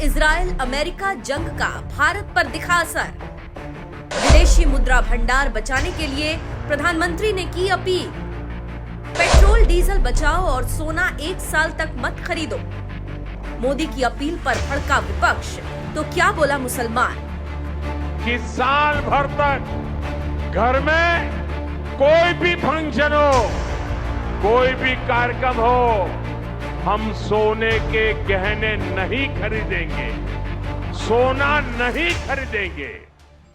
Israel America जंग का भारत पर दिखा असर। विदेशी मुद्रा भंडार बचाने के लिए प्रधानमंत्री ने की अपील। पेट्रोल डीजल बचाओ और सोना 1 साल तक मत खरीदो। मोदी की अपील पर भड़का विपक्ष, तो क्या बोला मुसलमान? कि साल भर तक घर में कोई भी फंक्शन हो, कोई भी कार्यक्रम हो, हम सोने के गहने नहीं खरीदेंगे, सोना नहीं खरीदेंगे।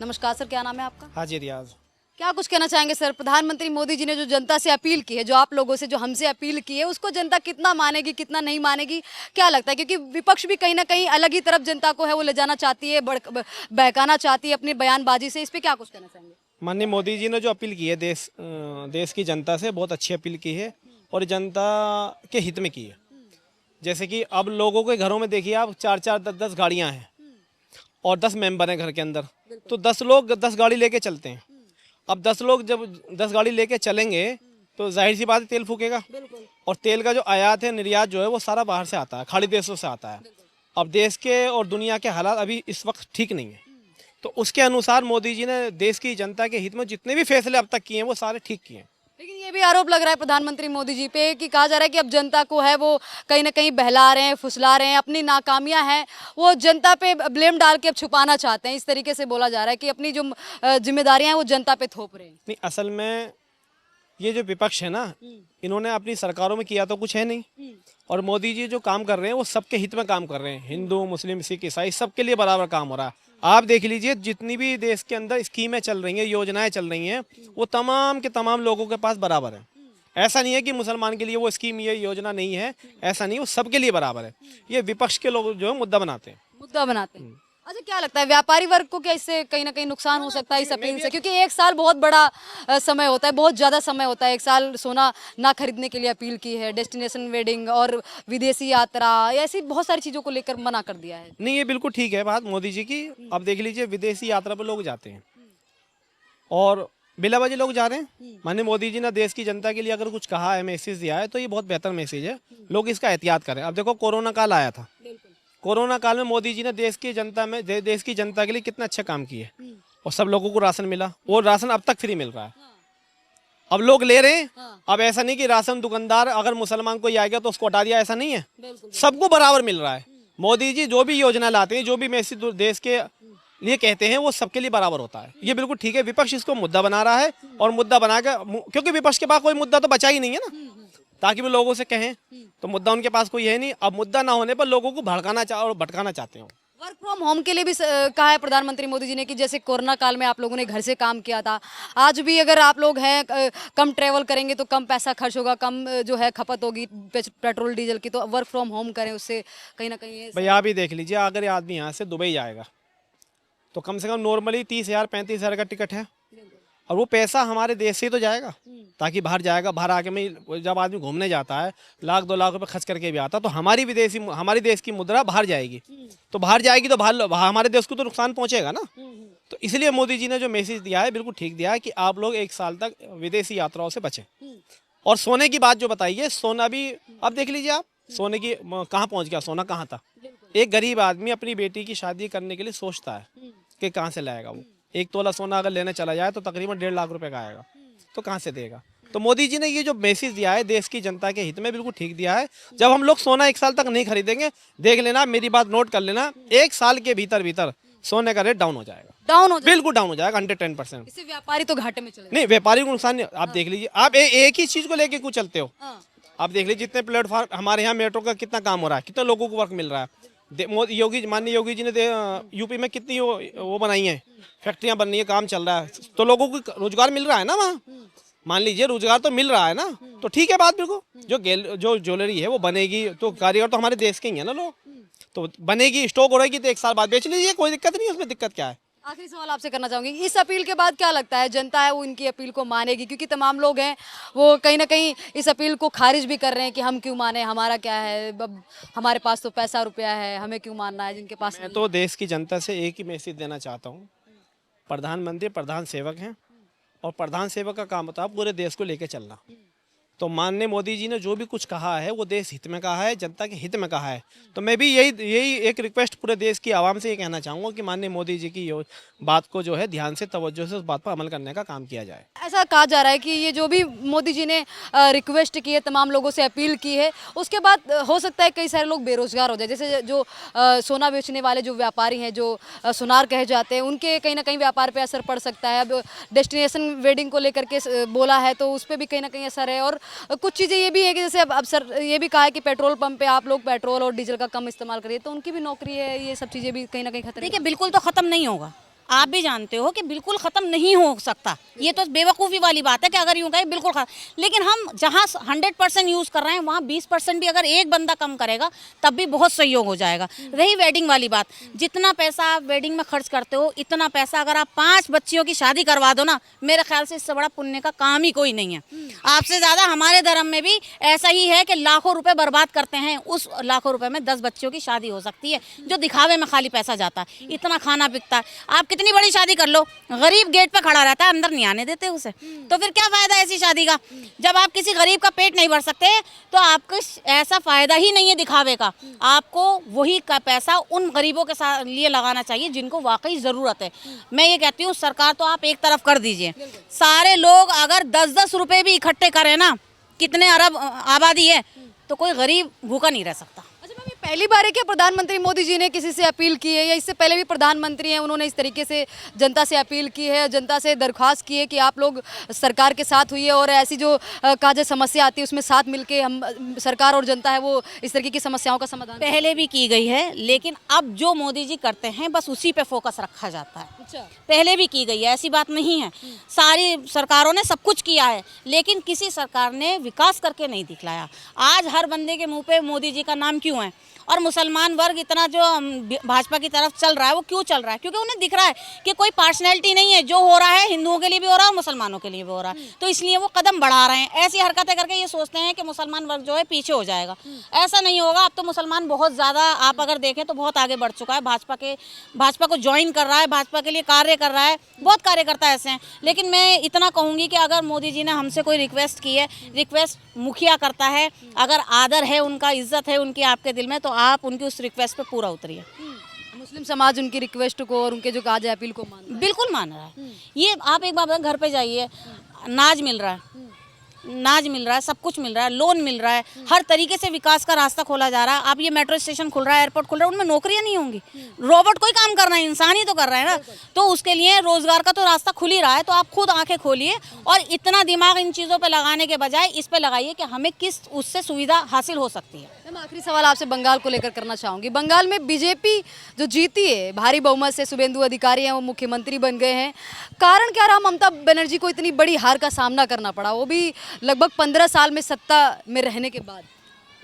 नमस्कार सर, क्या नाम है आपका? हाजी रियाज। क्या कुछ कहना चाहेंगे सर? प्रधानमंत्री मोदी जी ने जो जनता से अपील की है, जो आप लोगों से, जो हमसे अपील की है, उसको जनता कितना मानेगी, कितना नहीं मानेगी, क्या लगता है? क्योंकि विपक्ष भी कहीं ना कहीं अलग ही तरफ जनता को है वो ले जाना चाहती है, बहकाना चाहती है अपनी बयानबाजी से। इस पे क्या कुछ कहना चाहेंगे? माननीय मोदी जी ने जो अपील की है देश की जनता से, बहुत अच्छी अपील की है और जनता के हित में की है। जैसे कि अब लोगों के घरों में देखिए आप, 4-4, 10-10 गाड़ियाँ हैं और 10 मेंबर हैं घर के अंदर, तो 10 लोग 10 गाड़ी लेके चलते हैं। अब 10 लोग जब 10 गाड़ी लेके चलेंगे तो जाहिर सी बात है तेल फूकेगा, और तेल का जो आयात है, निर्यात जो है, वो सारा बाहर से आता है, खाड़ी देशों से आता है। अब देश के और दुनिया के हालात अभी इस वक्त ठीक नहीं है, तो उसके अनुसार मोदी जी ने देश की जनता के हित में जितने भी फैसले अब तक किए हैं वो सारे ठीक किए हैं। लेकिन ये भी आरोप लग रहा है प्रधानमंत्री मोदी जी पे कि कहा जा रहा है कि अब जनता को है वो कहीं ना कहीं बहला रहे हैं, फुसला रहे हैं, अपनी नाकामियां हैं वो जनता पे ब्लेम डाल के अब छुपाना चाहते हैं। इस तरीके से बोला जा रहा है कि अपनी जो जिम्मेदारियां हैं वो जनता पे थोप रहे हैं। नहीं, असल में ये जो विपक्ष है ना, इन्होंने अपनी सरकारों में किया तो कुछ है नहीं, और मोदी जी जो काम कर रहे हैं वो सबके हित में काम कर रहे हैं। हिंदू, मुस्लिम, सिख, ईसाई सबके लिए बराबर काम हो रहा है। आप देख लीजिए, जितनी भी देश के अंदर स्कीमें चल रही हैं, योजनाएं चल रही हैं, वो तमाम के तमाम लोगों के पास बराबर है। ऐसा नहीं है कि मुसलमान के लिए वो स्कीम, ये योजना नहीं है, ऐसा नहीं, वो सबके लिए बराबर है। ये विपक्ष के लोग जो है मुद्दा बनाते हैं। अच्छा, क्या लगता है व्यापारी वर्ग को क्या इससे कहीं ना कहीं नुकसान हो सकता है इस अपील से? क्योंकि 1 साल बहुत बड़ा समय होता है, बहुत ज़्यादा समय होता है। 1 साल सोना ना खरीदने के लिए अपील की है, डेस्टिनेशन वेडिंग और विदेशी यात्रा, ऐसी बहुत सारी चीज़ों को लेकर मना कर दिया है। नहीं, ये बिल्कुल ठीक है बात मोदी जी की। अब देख लीजिए, विदेशी यात्रा पर लोग जाते हैं और बिलावजी लोग जा रहे हैं। माननीय मोदी जी ने देश की जनता के लिए अगर कुछ कहा है, मैसेज दिया है, तो ये बहुत बेहतर मैसेज है। लोग इसका एहतियात करें। अब देखो, कोरोना काल आया था, कोरोना काल में मोदी जी ने देश की जनता के लिए कितना अच्छा काम किया, और सब लोगों को राशन मिला, वो राशन अब तक फ्री मिल रहा है। अब लोग ले रहे हैं। अब ऐसा नहीं कि राशन दुकानदार अगर मुसलमान कोई आ गया तो उसको हटा दिया, ऐसा नहीं है, सबको बराबर मिल रहा है। मोदी जी जो भी योजना लाते हैं, जो भी मैसेज देश के लिए कहते हैं, वो सबके लिए बराबर होता है। ये बिल्कुल ठीक है। विपक्ष इसको मुद्दा बना रहा है, और मुद्दा बनाकर, क्योंकि विपक्ष के पास कोई मुद्दा तो बचा ही नहीं है ना, ताकि वो लोगों से कहें, तो मुद्दा उनके पास कोई है नहीं। अब मुद्दा ना होने पर लोगों को भड़काना और भटकाना चाहते हो। वर्क फ्रॉम होम के लिए भी कहा है प्रधानमंत्री मोदी जी ने कि जैसे कोरोना काल में आप लोगों ने घर से काम किया था, आज भी अगर आप लोग हैं कम ट्रेवल करेंगे तो कम पैसा खर्च होगा, कम जो है खपत होगी पेट्रोल डीजल की, तो वर्क फ्रॉम होम करें, उससे कहीं ना कहीं। भैया आप ही देख लीजिए, अगर आदमी यहाँ से दुबई जाएगा तो कम से कम नॉर्मली 30,000 35,000 का टिकट है, और वो पैसा हमारे देश से ही तो जाएगा, ताकि बाहर जाएगा। बाहर आके में जब आदमी घूमने जाता है, 1-2 लाख रुपए खर्च करके भी आता, तो हमारी देश की मुद्रा बाहर जाएगी, तो बाहर जाएगी तो बाहर हमारे देश को तो नुकसान पहुंचेगा ना। तो इसलिए मोदी जी ने जो मैसेज दिया है बिल्कुल ठीक दिया है कि आप लोग 1 साल तक विदेशी यात्राओं से बचें। और सोने की बात जो बताई है, सोना भी अब देख लीजिए आप, सोने की कहाँ पहुँच गया, सोना कहाँ था। एक गरीब आदमी अपनी बेटी की शादी करने के लिए सोचता है कि कहाँ से लाएगा वो। 1 तोला सोना अगर लेने चला जाए तो तकरीबन 1.5 लाख रुपए का आएगा, तो कहाँ से देगा। तो मोदी जी ने ये जो मैसेज दिया है देश की जनता के हित में, बिल्कुल ठीक दिया है। जब हम लोग सोना 1 साल तक नहीं खरीदेंगे, देख लेना, मेरी बात नोट कर लेना, 1 साल के भीतर सोने का रेट डाउन हो जाएगा, बिल्कुल डाउन हो जाएगा 110%। इससे व्यापारी तो घाटे में चले नहीं, व्यापारी को नुकसान नहीं। आप देख लीजिए, आप एक ही चीज को लेके क्यों चलते हो। आप देख लीजिए, जितने प्लेटफॉर्म हमारे यहाँ मेट्रो का कितना काम हो रहा है, कितने लोगों को वर्क मिल रहा है। माननीय योगी जी ने यूपी में कितनी वो बनाई है, फैक्ट्रियां बन रही है, काम चल रहा है, तो लोगों को रोजगार मिल रहा है ना वहाँ। मान लीजिए रोजगार तो मिल रहा है ना, तो ठीक है बात। बिल्कुल जो ज्वेलरी है वो बनेगी, तो कारीगर तो हमारे देश के ही है ना लोग, तो बनेगी, स्टॉक हो रहेगी, तो 1 साल बाद बेच लीजिए, कोई दिक्कत नहीं है, उसमें दिक्कत क्या है। आखिरी सवाल आपसे करना चाहूंगी, इस अपील के बाद क्या लगता है जनता है वो इनकी अपील को मानेगी? क्योंकि तमाम लोग हैं वो कहीं ना कहीं इस अपील को खारिज भी कर रहे हैं कि हम क्यों माने, हमारा क्या है, हमारे पास तो पैसा रुपया है, हमें क्यों मानना है जिनके पास। मैं तो देश की जनता से एक ही मैसेज देना चाहता हूँ, प्रधानमंत्री प्रधान सेवक हैं, और प्रधान सेवक का काम होता है पूरे देश को लेकर चलना। तो माननीय मोदी जी ने जो भी कुछ कहा है वो देश हित में कहा है, जनता के हित में कहा है। तो मैं भी यही एक रिक्वेस्ट पूरे देश की आवाम से ये कहना चाहूँगा कि माननीय मोदी जी की बात को जो है ध्यान से, तवज्जो से उस बात पर अमल करने का काम किया जाए। ऐसा कहा जा रहा है कि ये जो भी मोदी जी ने रिक्वेस्ट की है, तमाम लोगों से अपील की है, उसके बाद हो सकता है कई सारे लोग बेरोजगार हो जाए। जैसे जो सोना बेचने वाले जो व्यापारी हैं, जो सुनार कहे जाते हैं, उनके कहीं ना कहीं व्यापार पे असर पड़ सकता है। अब डेस्टिनेशन वेडिंग को लेकर के बोला है तो उस पर भी कहीं ना कहीं असर है। और कुछ चीज़ें ये भी है कि जैसे अब सर ये भी कहा है कि पेट्रोल पंप पे आप लोग पेट्रोल और डीजल का कम इस्तेमाल करिए, तो उनकी भी नौकरी है। ये सब चीज़ें भी कहीं ना कहीं खतरे। देखिए, बिल्कुल तो ख़त्म नहीं होगा, आप भी जानते हो कि बिल्कुल ख़त्म नहीं हो सकता। ये तो बेवकूफ़ी वाली बात है कि अगर यूँ कहे बिल्कुल ख़त्म। लेकिन हम जहाँ 100% यूज़ कर रहे हैं वहाँ 20% भी अगर एक बंदा कम करेगा तब भी बहुत सहयोग हो जाएगा। रही वेडिंग वाली बात, जितना पैसा आप वेडिंग में खर्च करते हो, इतना पैसा अगर आप 5 बच्चियों की शादी करवा दो ना, मेरे ख्याल से इससे बड़ा पुण्य का काम ही कोई नहीं है। आपसे ज़्यादा हमारे धर्म में भी ऐसा ही है कि लाखों रुपये बर्बाद करते हैं, उस लाखों रुपये में 10 बच्चियों की शादी हो सकती है, जो दिखावे में खाली पैसा जाता है। इतना खाना बिकता है, आप कितनी बड़ी शादी कर लो, गरीब गेट पे खड़ा रहता है, अंदर नहीं आने देते उसे। तो फिर क्या फायदा ऐसी शादी का? जब आप किसी गरीब का पेट नहीं भर सकते तो आपको ऐसा फायदा ही नहीं है दिखावे का। आपको वही का पैसा उन गरीबों के साथ लिए लगाना चाहिए जिनको वाकई ज़रूरत है। मैं ये कहती हूँ, सरकार तो आप एक तरफ कर दीजिए, सारे लोग अगर 10-10 रुपये भी इकट्ठे करें ना, कितने अरब आबादी है, तो कोई गरीब भूखा नहीं रह सकता। अच्छा मैम, ये पहली बार है कि प्रधानमंत्री मोदी जी ने किसी से अपील की है, या इससे पहले भी प्रधानमंत्री हैं उन्होंने इस तरीके से जनता से अपील की है, जनता से दरख्वास्त की है कि आप लोग सरकार के साथ हुई है और ऐसी जो कहा जाए समस्या आती है उसमें साथ मिलके हम सरकार और जनता है वो इस तरीके की समस्याओं का समाधान? पहले भी की गई है, लेकिन अब जो मोदी जी करते हैं बस उसी पे फोकस रखा जाता है। अच्छा, पहले भी की गई है, ऐसी बात नहीं है। सारी सरकारों ने सब कुछ किया है, लेकिन किसी सरकार ने विकास करके नहीं दिखलाया। आज हर बंदे के मुंह पे मोदी जी का नाम क्यों है? और मुसलमान वर्ग इतना जो भाजपा की तरफ चल रहा है, वो क्यों चल रहा है? क्योंकि उन्हें दिख रहा है कि कोई पार्शनैलिटी नहीं है, जो हो रहा है हिंदुओं के लिए भी हो रहा है और मुसलमानों के लिए भी हो रहा है, तो इसलिए वो कदम बढ़ा रहे हैं। ऐसी हरकतें करके ये सोचते हैं कि मुसलमान वर्ग जो है पीछे हो जाएगा। ऐसा नहीं होगा। अब तो मुसलमान बहुत ज़्यादा, आप अगर देखें तो बहुत आगे बढ़ चुका है। भाजपा को ज्वाइन कर रहा है, भाजपा के लिए कार्य कर रहा है, बहुत कार्यकर्ता ऐसे हैं। लेकिन मैं इतना कहूँगी कि अगर मोदी जी ने हमसे कोई रिक्वेस्ट की है, रिक्वेस्ट मुखिया करता है, अगर आदर है उनका, इज्जत है उनकी आपके दिल में, तो आप उनकी उस रिक्वेस्ट पे पूरा उतरिए। मुस्लिम समाज उनकी रिक्वेस्ट को और उनके जो कहा जाए अपील को मान रहा है? बिल्कुल मान रहा है। ये आप एक बार घर पे जाइए, अनाज मिल रहा है, नाज मिल रहा है, सब कुछ मिल रहा है, लोन मिल रहा है, हर तरीके से विकास का रास्ता खोला जा रहा है। अब ये मेट्रो स्टेशन खुल रहा है, एयरपोर्ट खुल रहा है, उनमें नौकरियां नहीं होंगी। रोबोट कोई काम कर रहा है, इंसान ही तो कर रहा है ना। तो उसके लिए रोजगार का तो रास्ता खुल ही रहा है। तो आप खुद आंखें खोलिए और इतना दिमाग इन चीज़ों पे लगाने के बजाय इस पे लगाइए कि हमें किस उससे सुविधा हासिल हो सकती है। मैम, आखिरी सवाल आपसे बंगाल को लेकर करना चाहूँगी। बंगाल में बीजेपी जो जीती है भारी बहुमत से, शुभेंदु अधिकारी हैं वो मुख्यमंत्री बन गए हैं, कारण क्या रहा ममता बनर्जी को इतनी बड़ी हार का सामना करना पड़ा, वो भी लगभग 15 साल में सत्ता में रहने के बाद?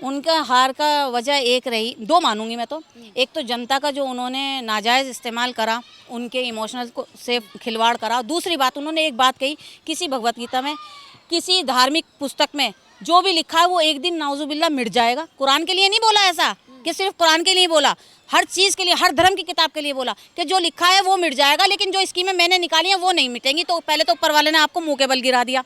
उनका हार का वजह एक रही, 2 मानूंगी मैं तो। एक तो जनता का जो उन्होंने नाजायज़ इस्तेमाल करा, उनके इमोशनल को से खिलवाड़ करा। दूसरी बात, उन्होंने एक बात कही, किसी भगवत गीता में, किसी धार्मिक पुस्तक में जो भी लिखा है वो एक दिन नाउजुबिल्ला मिट जाएगा। कुरान के लिए नहीं बोला ऐसा कि सिर्फ कुरान के लिए बोला, हर चीज़ के लिए, हर धर्म की किताब के लिए बोला कि जो लिखा है वो मिट जाएगा, लेकिन जो स्कीमें मैंने निकाली हैं वो नहीं मिटेंगी। तो पहले तो ऊपर वाले ने आपको मुँह के बल गिरा दिया।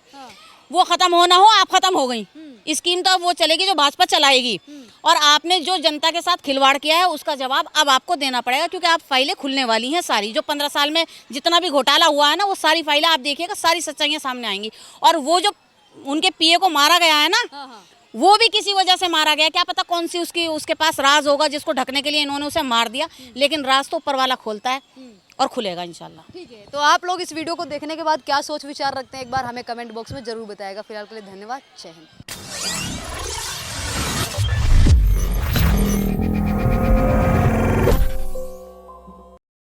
वो ख़त्म हो ना हो, आप ख़त्म हो गई। स्कीम तो अब वो चलेगी जो भाजपा चलाएगी, और आपने जो जनता के साथ खिलवाड़ किया है उसका जवाब अब आपको देना पड़ेगा, क्योंकि आप फाइलें खुलने वाली हैं सारी। जो 15 साल में जितना भी घोटाला हुआ है ना, वो सारी फाइलें आप देखिएगा, सारी सच्चाइयाँ सामने आएंगी। और वो जो उनके पीए को मारा गया है ना, वो भी किसी वजह से मारा गया। क्या पता कौन सी उसके पास राज होगा जिसको ढकने के लिए इन्होंने उसे मार दिया, लेकिन राज तो ऊपर वाला खोलता है और खुलेगा इंशाल्लाह। ठीक है, तो आप लोग इस वीडियो को देखने के बाद क्या सोच विचार रखते हैं, एक बार हमें कमेंट बॉक्स में जरूर बताएगा। फिलहाल के लिए धन्यवाद, जय हिंद।